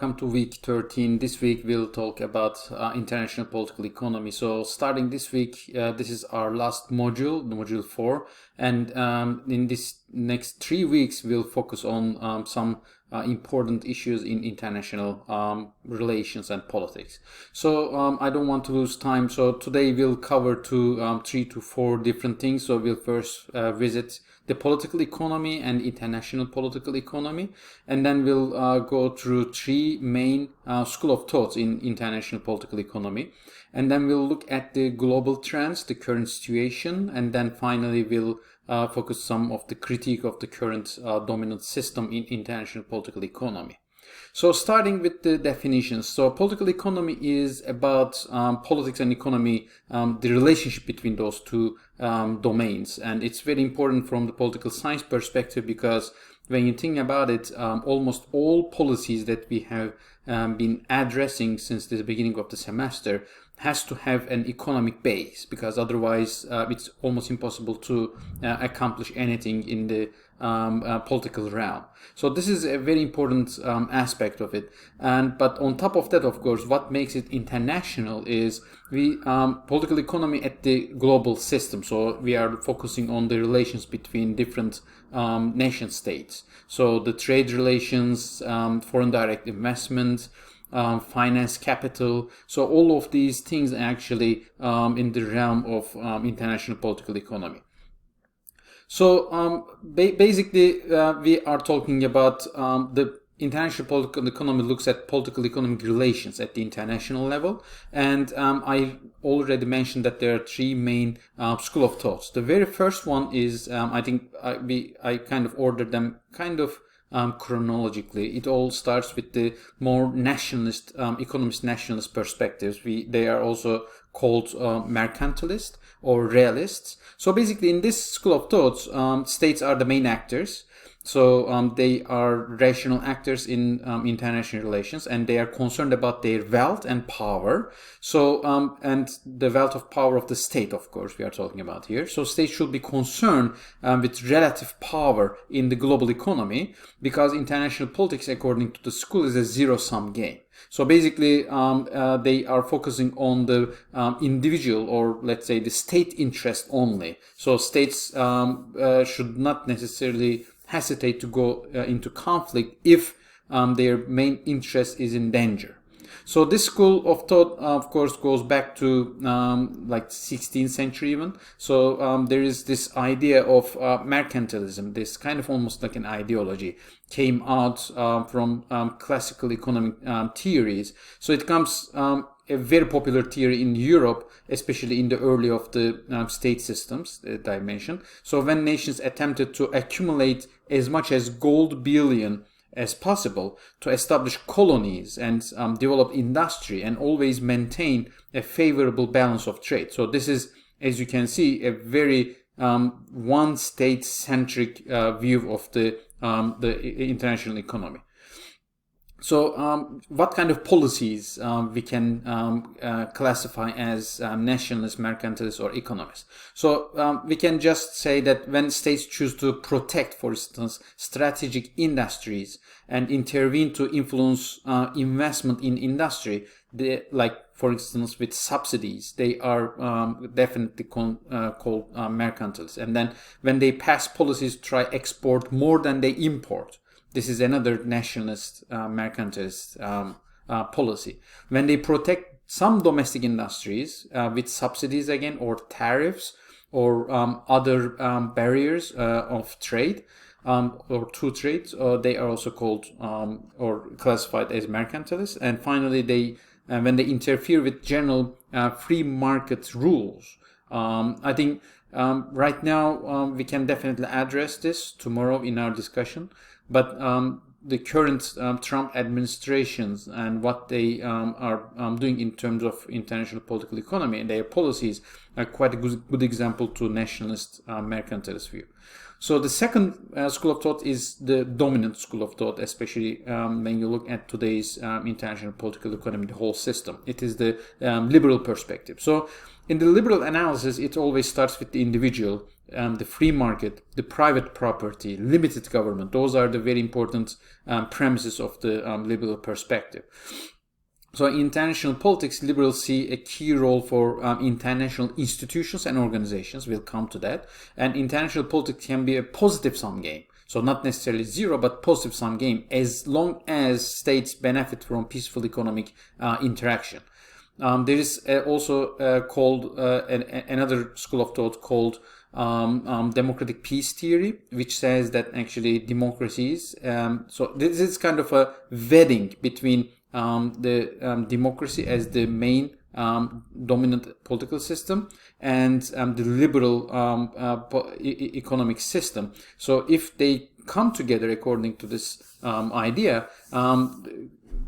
Welcome to week 13. This week we'll talk about international political economy. So starting this week, this is our last module, module 4. And in this next 3 weeks, we'll focus on some important issues in international relations and politics. So I don't want to lose time. So today we'll cover 3 to 4 different things. So we'll first visit the political economy and international political economy, and then we'll go through 3 main school of thoughts in international political economy, and then we'll look at the global trends, the current situation, and then finally we'll focus some of the critique of the current dominant system in international political economy. So starting with the definitions. So political economy is about politics and economy, the relationship between those two domains. And it's very important from the political science perspective because when you think about it, almost all policies that we have been addressing since the beginning of the semester has to have an economic base, because otherwise it's almost impossible to accomplish anything in the political realm. So this is a very important aspect of it. But on top of that, of course, what makes it international is we political economy at the global system. So we are focusing on the relations between different nation states. So the trade relations, foreign direct investment, finance, capital. So all of these things are actually in the realm of international political economy. So basically, we are talking about the international political economy looks at political economic relations at the international level. And I already mentioned that there are 3 main school of thoughts. The very first one is, I think I kind of ordered them kind of chronologically. It all starts with the more nationalist, economist nationalist perspectives. They are also called mercantilist or realists. So basically in this school of thoughts, states are the main actors. So they are rational actors in international relations, and they are concerned about their wealth and power. So and the wealth of power of the state, of course, we are talking about here. So states should be concerned with relative power in the global economy, because international politics, according to the school, is a zero-sum game. So basically, they are focusing on the individual, or let's say the state interest only. So states should not necessarily hesitate to go into conflict if their main interest is in danger. So this school of thought, of course, goes back to like 16th century even. So there is this idea of mercantilism, this kind of almost like an ideology, came out from classical economic theories. So it comes a very popular theory in Europe, especially in the early of the state systems that I mentioned. So when nations attempted to accumulate as much as gold bullion as possible to establish colonies and develop industry and always maintain a favorable balance of trade. So this is, as you can see, a very one state centric view of the international economy. So what kind of policies we can classify as nationalist, mercantilist, or economist? So we can just say that when states choose to protect, for instance, strategic industries and intervene to influence investment in industry, like for instance with subsidies, they are definitely called mercantilist. And then when they pass policies to try export more than they import, this is another nationalist, mercantilist policy. When they protect some domestic industries with subsidies again, or tariffs, or other barriers of trade, or to trade, they are also called or classified as mercantilist. And finally, when they interfere with general free market rules, I think right now we can definitely address this tomorrow in our discussion. But the current Trump administrations and what they are doing in terms of international political economy and their policies are quite a good example to nationalist mercantilist view. So the second school of thought is the dominant school of thought, especially when you look at today's international political economy, the whole system. It is the liberal perspective. So in the liberal analysis, it always starts with the individual the free market, the private property, limited government. Those are the very important premises of the liberal perspective. So in international politics, liberals see a key role for international institutions and organizations. We'll come to that. And international politics can be a positive sum game. So not necessarily zero, but positive sum game, as long as states benefit from peaceful economic interaction. There is also called another school of thought called democratic peace theory, which says that actually democracies, so this is kind of a wedding between the democracy as the main dominant political system and the liberal economic system. So if they come together according to this idea,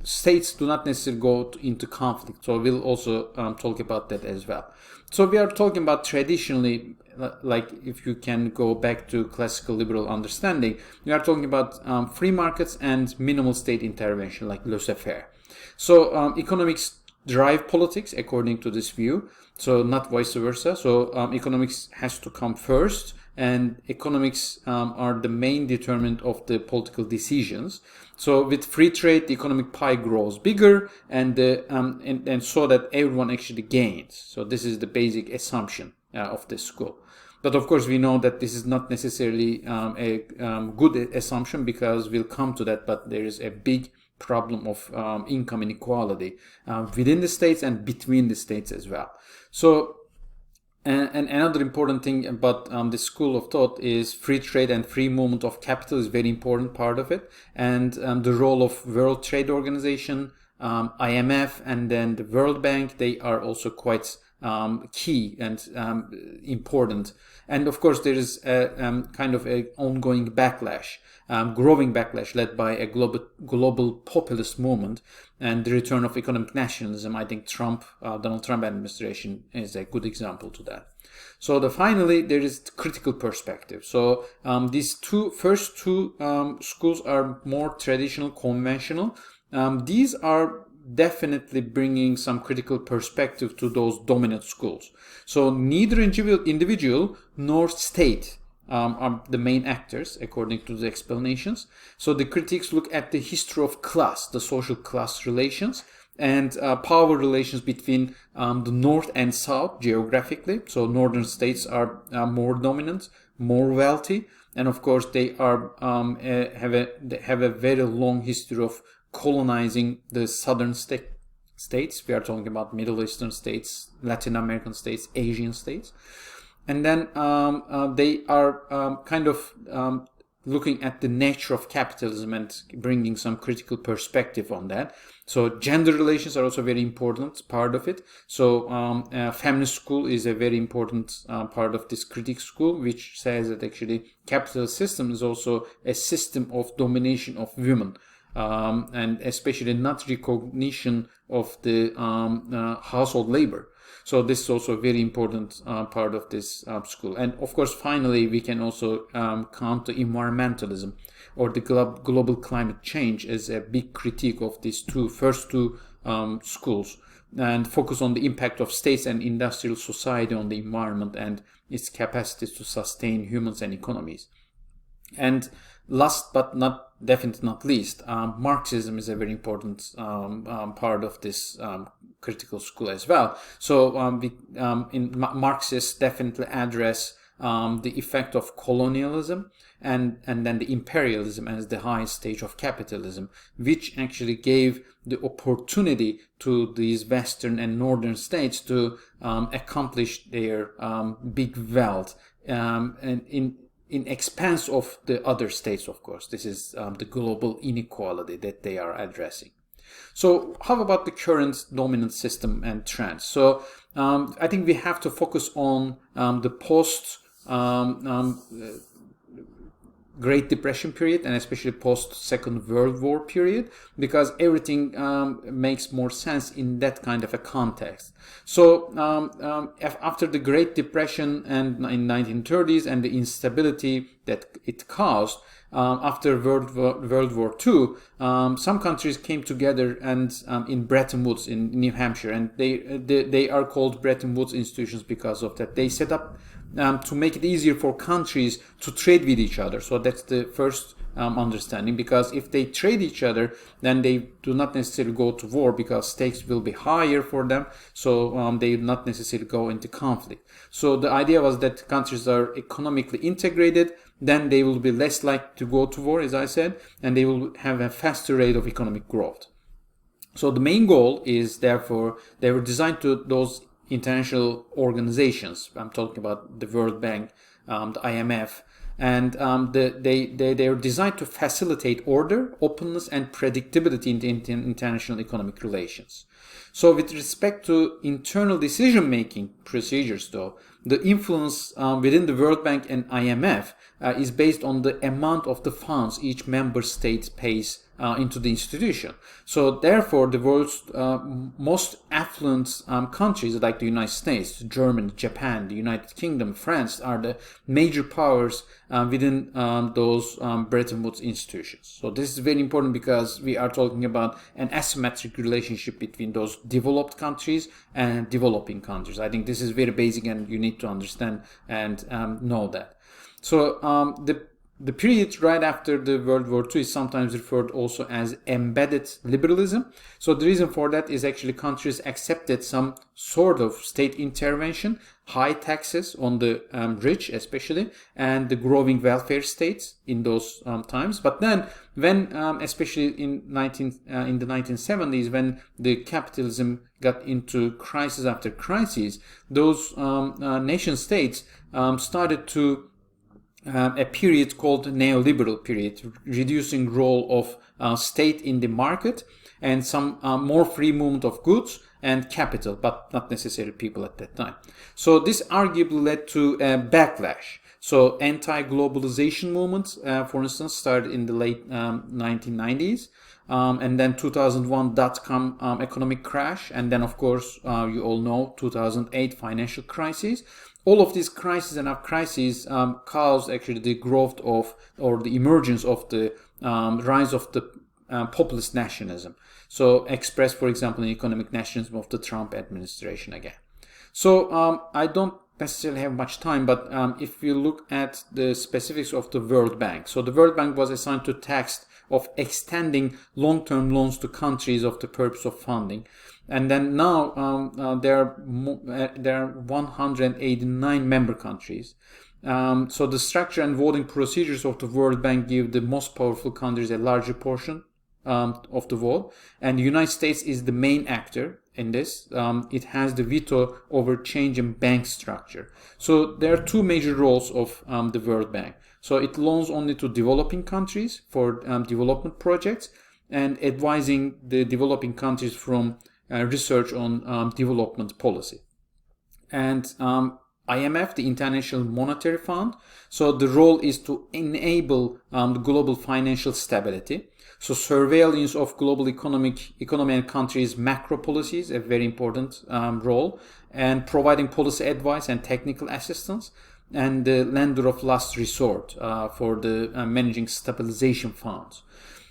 states do not necessarily go into conflict. So we'll also talk about that as well. So we are talking about traditionally, like if you can go back to classical liberal understanding, we are talking about free markets and minimal state intervention, like laissez-faire. So economics drive politics according to this view, so not vice versa. So economics has to come first, and economics are the main determinant of the political decisions. So with free trade, the economic pie grows bigger, and so that everyone actually gains. So this is the basic assumption of this school. But of course, we know that this is not necessarily a good assumption, because we'll come to that. But there is a big problem of income inequality within the states and between the states as well. So, and another important thing about this school of thought is free trade and free movement of capital is very important part of it, and the role of World Trade Organization, IMF, and then the World Bank, they are also quite key and important. And of course, there is a kind of a ongoing backlash, growing backlash led by a global populist movement and the return of economic nationalism. I think Donald Trump administration is a good example to that. So finally, there is critical perspective. So these first two schools are more traditional, conventional. These are definitely bringing some critical perspective to those dominant schools. So neither individual nor state are the main actors, according to the explanations. So the critics look at the history of class, the social class relations, and power relations between the north and south geographically. So northern states are more dominant, more wealthy, and of course they are have a very long history of colonizing the southern states. We are talking about Middle Eastern states, Latin American states, Asian states. And then they are kind of looking at the nature of capitalism and bringing some critical perspective on that. So gender relations are also a very important part of it. So feminist school is a very important part of this critic school, which says that actually capitalist system is also a system of domination of women. And especially not recognition of the household labor. So this is also a very important part of this school. And of course, finally, we can also count the environmentalism or the global climate change as a big critique of these first two schools, and focus on the impact of states and industrial society on the environment and its capacities to sustain humans and economies. And last but definitely not least, Marxism is a very important part of this critical school as well. So Marxists definitely address the effect of colonialism and then the imperialism as the highest stage of capitalism, which actually gave the opportunity to these Western and Northern states to accomplish their big wealth and in expense of the other states, of course. This is the global inequality that they are addressing. So how about the current dominant system and trends? So I think we have to focus on the post Great Depression period, and especially post Second World War period, because everything makes more sense in that kind of a context. So after the Great Depression and in 1930s and the instability that it caused, after World War II, some countries came together and in Bretton Woods in New Hampshire, and they are called Bretton Woods institutions because of that. They set up to make it easier for countries to trade with each other. So that's the first understanding, because if they trade each other, then they do not necessarily go to war because stakes will be higher for them. So they will not necessarily go into conflict. So the idea was that countries are economically integrated, then they will be less likely to go to war, as I said, and they will have a faster rate of economic growth. So the main goal is, therefore, they were designed to those international organizations. I'm talking about the World Bank, the IMF, and they are designed to facilitate order, openness, and predictability in international economic relations. So with respect to internal decision-making procedures, though, the influence within the World Bank and IMF is based on the amount of the funds each member state pays into the institution. So therefore, the world's most affluent countries, like the United States, Germany, Japan, the United Kingdom, France, are the major powers within those Bretton Woods institutions. So this is very important because we are talking about an asymmetric relationship between those developed countries and developing countries. I think this is very basic, and you need to understand and know that. So the period right after the World War II is sometimes referred also as embedded liberalism. So the reason for that is actually countries accepted some sort of state intervention, high taxes on the rich especially, and the growing welfare states in those times. But then when, especially in the 1970s, when the capitalism got into crisis after crisis, those nation states started to a period called neoliberal period, reducing role of state in the market and some more free movement of goods and capital, but not necessarily people at that time. So this arguably led to a backlash. So anti-globalization movements, for instance, started in the late 1990s. And then 2001 dot-com economic crash, and then of course you all know 2008 financial crisis. All of these crises and crises caused actually the growth of, or the emergence of, the rise of the populist nationalism. So expressed, for example, in economic nationalism of the Trump administration again. So I don't necessarily have much time, but if you look at the specifics of the World Bank. So the World Bank was assigned to task of extending long-term loans to countries of the purpose of funding. And then now there are 189 member countries. So the structure and voting procedures of the World Bank give the most powerful countries a larger portion of the vote. And the United States is the main actor in this. It has the veto over change in bank structure. So there are two major roles of the World Bank. So it loans only to developing countries for development projects, and advising the developing countries from research on development policy. And IMF, the International Monetary Fund, so the role is to enable the global financial stability. So surveillance of global economy and countries' macro policies, a very important role, and providing policy advice and technical assistance, and the lender of last resort for the managing stabilization funds.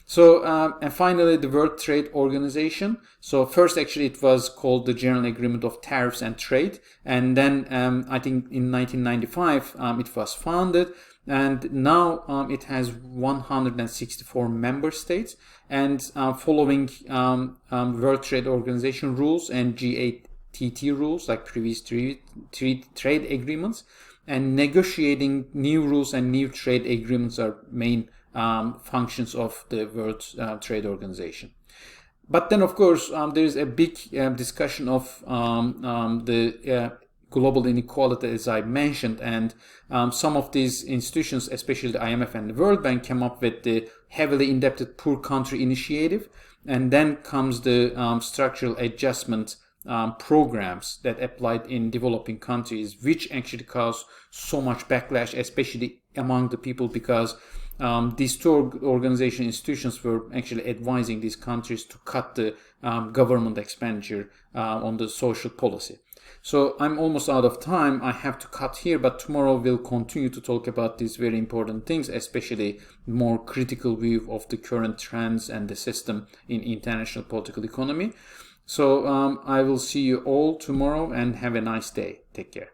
So, and finally, the World Trade Organization. So first, actually, it was called the General Agreement of Tariffs and Trade. And then I think in 1995, it was founded. And now it has 164 member states. And following World Trade Organization rules and GATT rules, like previous trade agreements, and negotiating new rules and new trade agreements are main functions of the World Trade Organization. But then, of course, there is a big discussion of the global inequality, as I mentioned, and some of these institutions, especially the IMF and the World Bank, came up with the heavily indebted poor country initiative, and then comes the structural adjustment programs that applied in developing countries, which actually caused so much backlash, especially among the people, because these two organization institutions were actually advising these countries to cut the government expenditure on the social policy. So I'm almost out of time. I have to cut here, but tomorrow we'll continue to talk about these very important things, especially more critical view of the current trends and the system in international political economy. So I will see you all tomorrow, and have a nice day. Take care.